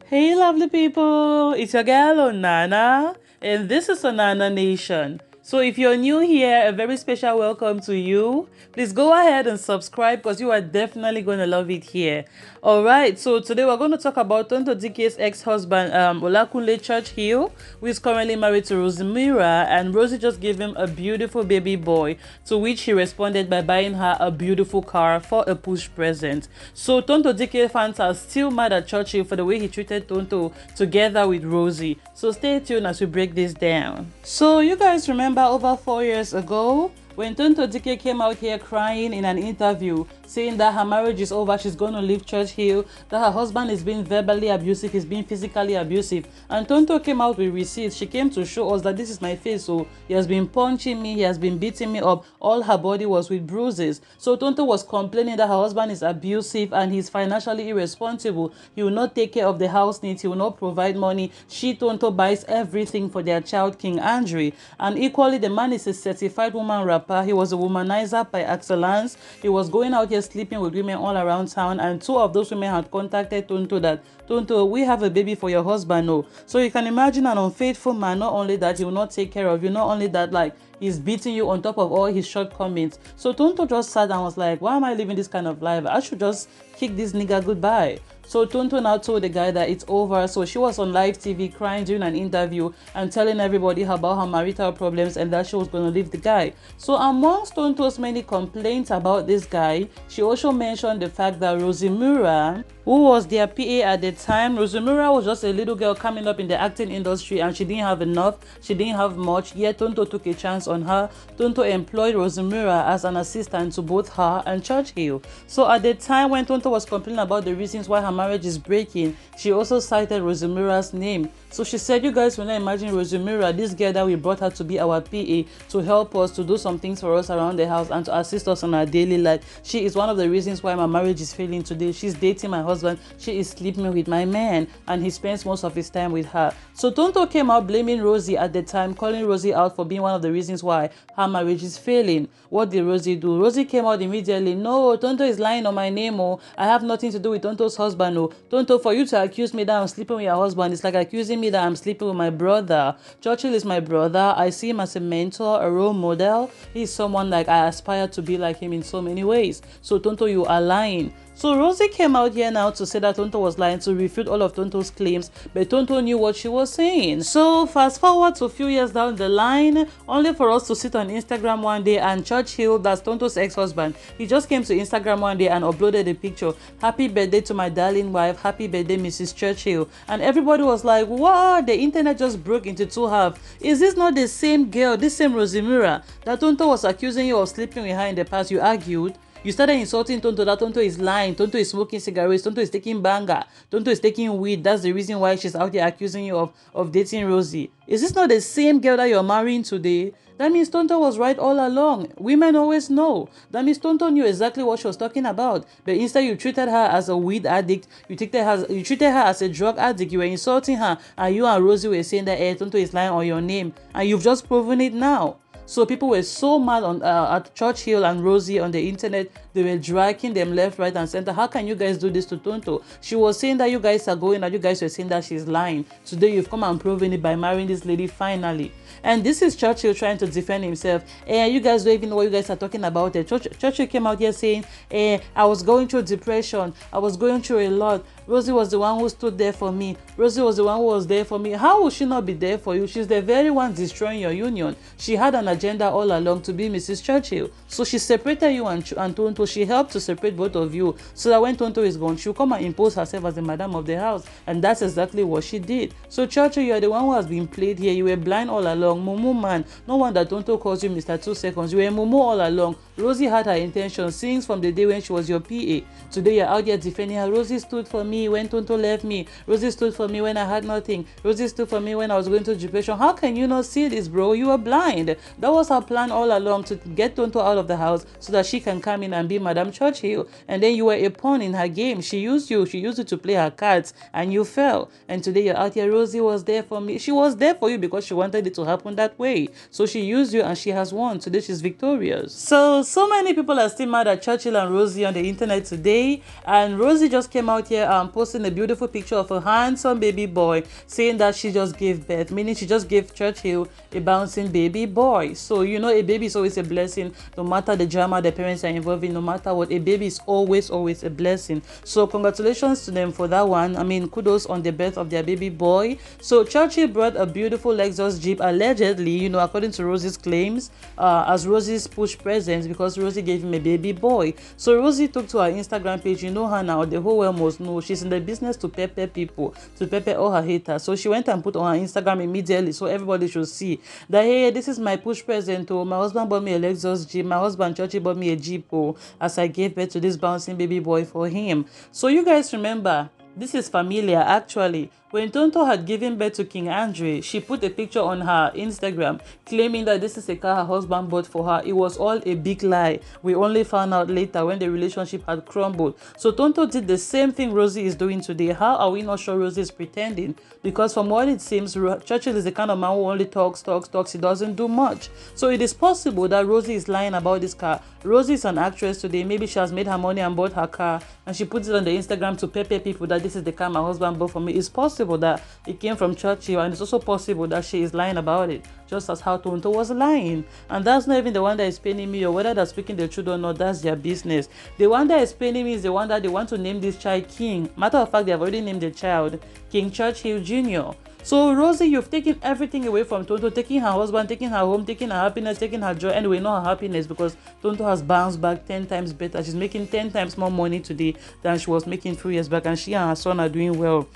Hey, lovely people, it's your girl Onana, and this is Onana Nation. So, if you're new here, a very special welcome to you. Please go ahead and subscribe because you are definitely going to love it here. All right, so today we're going to talk about Tonto Dikeh's ex-husband, Olakunle Churchill, who is currently married to Rosy Muerer, and Rosie just gave him a beautiful baby boy, to which he responded by buying her a beautiful car for a push present. So, Tonto Dikeh fans are still mad at Churchill for the way he treated Tonto together with Rosie. So, stay tuned as we break this down. So, you guys remember over 4 years ago, when Tonto Dikeh came out here crying in an interview, saying that her marriage is over, she's going to leave Churchill, that her husband is being verbally abusive, he's being physically abusive. And Tonto came out with receipts. She came to show us that this is my face. So he has been punching me, he has been beating me up. All her body was with bruises. So Tonto was complaining that her husband is abusive and he's financially irresponsible. He will not take care of the house needs, he will not provide money. She, Tonto, buys everything for their child, King Andre. And equally, the man is a certified woman rapper. He was a womanizer by excellence. He was going out here sleeping with women all around town, and two of those women had contacted Tonto that, Tonto, we have a baby for your husband. No. So you can imagine an unfaithful man. Not only that, he will not take care of you, not only that, like, he's beating you on top of all his shortcomings. So Tonto just sat and was like, why am I living this kind of life? I should just kick this nigga goodbye. So Tonto now told the guy that it's over. So she was on live TV crying during an interview and telling everybody about her marital problems and that she was going to leave the guy. So amongst Tonto's many complaints about this guy, she also mentioned the fact that Rosy Muerer, who was their PA at the time, Rosy Muerer was just a little girl coming up in the acting industry and she didn't have enough, she didn't have much, yet Tonto took a chance on her. Tonto employed Rosy Muerer as an assistant to both her and Churchill. So at the time when Tonto was complaining about the reasons why her marriage is breaking, she also cited Rosy Muerer's name. So she said, you guys will not imagine Rosy Muerer, this girl that we brought her to be our PA, to help us, to do some things for us around the house and to assist us on our daily life. She is one of the reasons why my marriage is failing today. She's dating my husband, she is sleeping with my man, and he spends most of his time with her. So Tonto came out blaming Rosie at the time, calling Rosie out for being one of the reasons why her marriage is failing. What did Rosie do? Rosie came out immediately, no, Tonto is lying on my name. Oh, I have nothing to do with Tonto's husband. Oh, Tonto, for you to accuse me that I'm sleeping with your husband, it's like accusing me that I'm sleeping with my brother. Churchill is my brother. I see him as a mentor, a role model. He's someone like I aspire to be like him in so many ways. So Tonto, you are lying. So Rosie came out here now to say that Tonto was lying, to refute all of Tonto's claims, but Tonto knew what she was saying. So fast forward to a few years down the line, only for us to sit on Instagram one day and Churchill, that's Tonto's ex-husband, he just came to Instagram one day and uploaded a picture. Happy birthday to my darling wife, happy birthday Mrs. Churchill. And everybody was like, what? The internet just broke into two halves. Is this not the same girl, this same Rosy Muerer that Tonto was accusing you of sleeping with her in the past? You argued. You started insulting Tonto that Tonto is lying, Tonto is smoking cigarettes, Tonto is taking banga, Tonto is taking weed. That's the reason why she's out here accusing you of dating Rosie. Is this not the same girl that you're marrying today? That means Tonto was right all along. Women always know. That means Tonto knew exactly what she was talking about. But instead you treated her as a weed addict, you treated her as a drug addict, you were insulting her, and you and Rosie were saying that Tonto is lying on your name. And you've just proven it now. So people were so mad at Churchill and Rosie on the internet. They were dragging them left, right, and center. How can you guys do this to Tonto? She was saying that you guys are going, and you guys were saying that she's lying. Today you've come and proven it by marrying this lady finally. And this is Churchill trying to defend himself. You guys don't even know what you guys are talking about. Churchill came out here saying, I was going through depression. I was going through a lot. Rosie was the one who stood there for me. Rosie was the one who was there for me. How would she not be there for you? She's the very one destroying your union. She had an agenda all along to be Mrs. Churchill. So she separated you and Tonto. She helped to separate both of you so that when Tonto is gone, she'll come and impose herself as the madam of the house. And that's exactly what she did. So Churchill, you are the one who has been played here. You were blind all along. Mumu man. No wonder Tonto calls you Mr. 2 Seconds. You were Mumu all along. Rosie had her intentions since from the day when she was your PA. Today you're out here defending her. Rosie stood for me when Tonto left me. Rosie stood for me when I had nothing. Rosie stood for me when I was going through depression. How can you not see this, bro? You were blind. That was her plan all along, to get Tonto out of the house so that she can come in and be be Madam Churchill, and then you were a pawn in her game. She used you to play her cards, and you fell. And today you're out here. Rosie was there for me. She was there for you because she wanted it to happen that way. So she used you and she has won. Today she's victorious. So many people are still mad at Churchill and Rosie on the internet today. And Rosie just came out here posting a beautiful picture of a handsome baby boy, saying that she just gave birth, meaning she just gave Churchill a bouncing baby boy. So you know, a baby is always a blessing, no matter the drama the parents are involved in, no matter what. A baby is always a blessing. So congratulations to them for that one. I mean, kudos on the birth of their baby boy. So Churchill brought a beautiful Lexus Jeep, allegedly, you know, according to Rosie's claims, as Rosie's push present, because Rosie gave him a baby boy. So Rosie took to her Instagram page. You know her now, the whole world must know she's in the business to pepper people, to pepper all her haters. So she went and put on her Instagram immediately so everybody should see that, hey, this is my push present. Oh, my husband bought me a Lexus Jeep. My husband Churchill bought me a Jeep, oh, as I gave birth to this bouncing baby boy for him. So you guys remember, this is familiar actually. When Tonto had given birth to King Andre, she put a picture on her Instagram claiming that this is a car her husband bought for her. It was all a big lie. We only found out later when the relationship had crumbled. So Tonto did the same thing Rosie is doing today. How are we not sure Rosie is pretending? Because from what it seems, Churchill is the kind of man who only talks. He doesn't do much. So it is possible that Rosie is lying about this car. Rosie is an actress today. Maybe she has made her money and bought her car, and she puts it on the Instagram to pepper people that this is the car my husband bought for me. It's possible that it came from Churchill, and it's also possible that she is lying about it, just as how Tonto was lying. And that's not even the one that is paining me, or whether they're speaking the truth or not. That's their business. The one that is paining me is the one that they want to name this child King. Matter of fact, they have already named the child King Churchill Jr. So Rosie, you've taken everything away from Tonto, taking her husband, taking her home, taking her happiness, taking her joy. Anyway, not her happiness, because Tonto has bounced back 10 times better. She's making 10 times more money today than she was making 3 years back, and she and her son are doing well.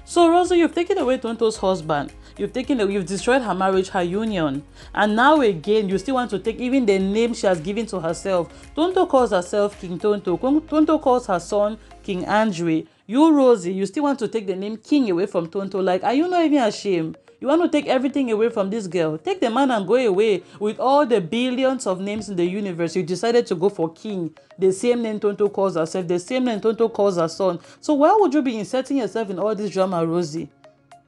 So Rosie, you've taken away Tonto's husband. You've destroyed her marriage, her union. And now again, you still want to take even the name she has given to herself. Tonto calls herself King Tonto. Tonto calls her son King Andre. You, Rosie, you still want to take the name King away from Tonto. Like, are you not even ashamed? You want to take everything away from this girl. Take the man and go away. With all the billions of names in the universe, you decided to go for King. The same name Tonto calls herself. The same name Tonto calls her son. So why would you be inserting yourself in all this drama, Rosie?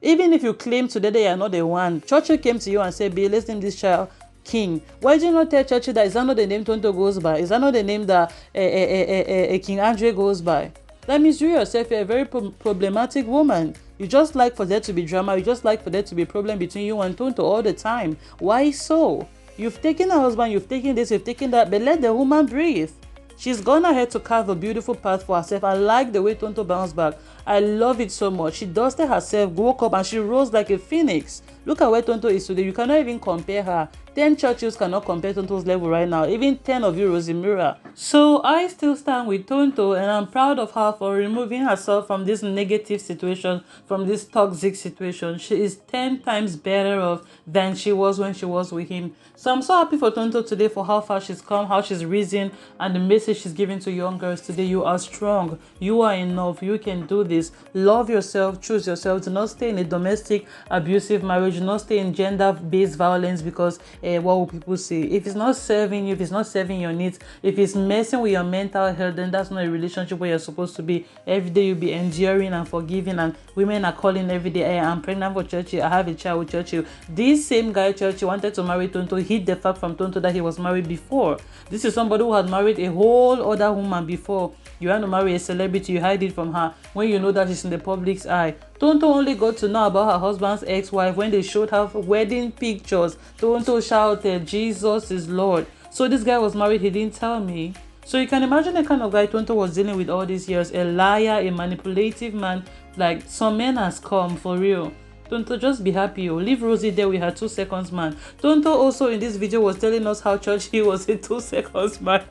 Even if you claim today that you are not the one, Churchill came to you and said, "Babe, let's name this child King." Why did you not tell Churchill that is that not the name Tonto goes by? Is that not the name that King Andre goes by? That means you yourself are a very problematic woman. You just like for there to be drama. You just like for there to be a problem between you and Tonto all the time. Why so? You've taken her husband, you've taken this, you've taken that, but let the woman breathe. She's gone ahead to carve a beautiful path for herself. I like the way Tonto bounced back. I love it so much. She dusted herself, woke up, and she rose like a phoenix. Look at where Tonto is today. You cannot even compare her. 10 Churchills cannot compare Tonto's level right now. Even 10 of you, Rosy Muerer. So I still stand with Tonto, and I'm proud of her for removing herself from this negative situation, from this toxic situation. She is 10 times better off than she was when she was with him. So I'm so happy for Tonto today, for how far she's come, how she's risen, and the message she's giving to young girls today. You are strong. You are enough. You can do this. Love yourself. Choose yourself. Do not stay in a domestic abusive marriage. Do not stay in gender-based violence because what will people say? If it's not serving you, if it's not serving your needs, if it's messing with your mental health, then that's not a relationship where you're supposed to be. Every day you'll be enduring and forgiving, and women are calling every day, "Hey, I'm pregnant for Churchill. I have a child with Churchill." This same guy, Churchill, wanted to marry Tonto, hid the fact from Tonto that he was married before. This is somebody who had married a whole other woman before. You want to marry a celebrity, you hide it from her when you know that she's in the public's eye. Tonto only got to know about her husband's ex-wife when they showed her wedding pictures. Tonto shouted, "Jesus is Lord." So this guy was married, he didn't tell me. So you can imagine the kind of guy Tonto was dealing with all these years. A liar, a manipulative man. Like, some men has come, for real. Tonto, just be happy. Leave Rosie there with her 2 seconds man. Tonto also in this video was telling us how Churchill was a 2 seconds man.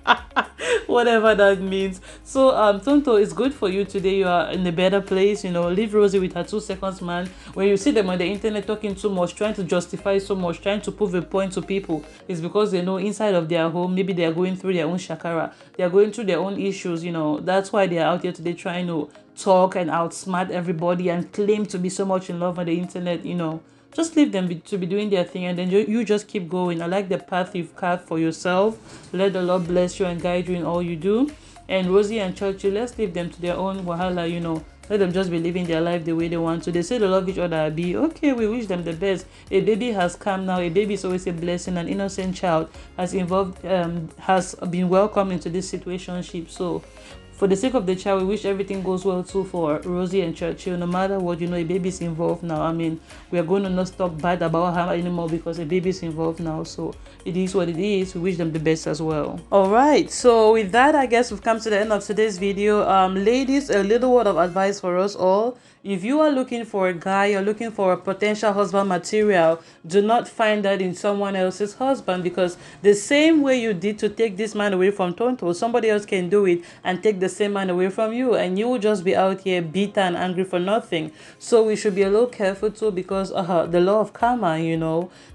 Whatever that means. So Tonto, it's good for you today. You are in a better place. You know, leave Rosie with her 2 seconds man. When you see them on the internet talking too much, trying to justify so much, trying to prove a point to people, it's because they know inside of their home, maybe they are going through their own shakara. They are going through their own issues. You know, that's why they are out here today trying to talk and outsmart everybody and claim to be so much in love on the internet, you know. just leave them to be doing their thing, and then you just keep going. I like the path you've carved for yourself. Let the Lord bless you and guide you in all you do. And Rosie and Churchill, let's leave them to their own wahala, let them just be living their life the way they want to. They say they love each other, be okay. We wish them the best. A baby has come now. A baby is always a blessing. An innocent child has been welcomed into this situationship. So for the sake of the child, we wish everything goes well too for Rosie and Churchill. No matter what, a baby's involved now. I mean, we are going to not talk bad about her anymore because a baby's involved now. So it is what it is. We wish them the best as well. All right. So with that, I guess we've come to the end of today's video. Ladies, a little word of advice for us all. If you are looking for a guy, you're looking for a potential husband material, do not find that in someone else's husband, because the same way you did to take this man away from Tonto, somebody else can do it and take the same man away from you, and you will just be out here bitter and angry for nothing. So we should be a little careful too, because the law of karma,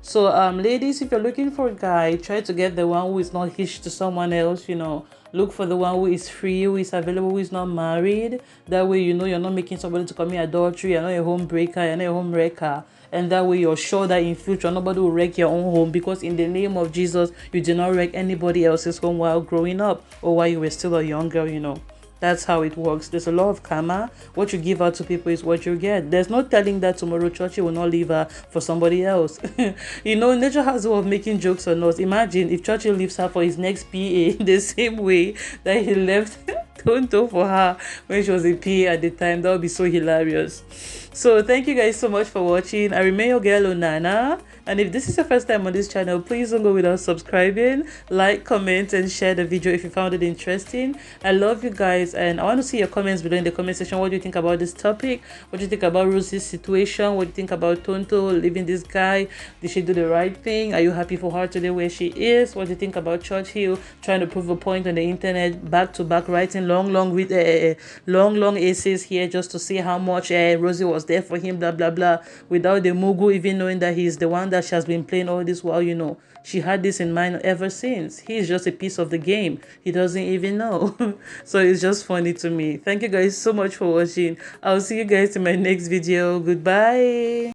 So ladies, if you're looking for a guy, try to get the one who is not hitched to someone else, Look for the one who is free, who is available, who is not married. That way, you're not making somebody to commit adultery. You're not a home breaker. You're not a home wrecker. And that way, you're sure that in future, nobody will wreck your own home, because in the name of Jesus, you did not wreck anybody else's home while growing up or while you were still a young girl. That's how it works. There's a law of karma. What you give out to people is what you get. There's no telling that tomorrow Churchill will not leave her for somebody else. Nature has a way of making jokes on us. Imagine if Churchill leaves her for his next PA the same way that he left Tonto for her when she was a PA at the time. That would be so hilarious. So thank you guys so much for watching. I remain your girl Onana. And if this is your first time on this channel, please don't go without subscribing, like, comment, and share the video if you found it interesting. I love you guys, and I want to see your comments below in the comment section. What do you think about this topic? What do you think about Rosie's situation? What do you think about Tonto leaving this guy? Did she do the right thing? Are you happy for her today where she is? What do you think about Churchill trying to prove a point on the internet, back to back, writing long essays here just to see how much Rosie was there for him, blah blah blah, without the Mugu even knowing that he's the one that she has been playing all this while. She had this in mind ever since. He's just a piece of the game. He doesn't even know. So it's just funny to me. Thank you guys so much for watching. I'll see you guys in my next video. Goodbye.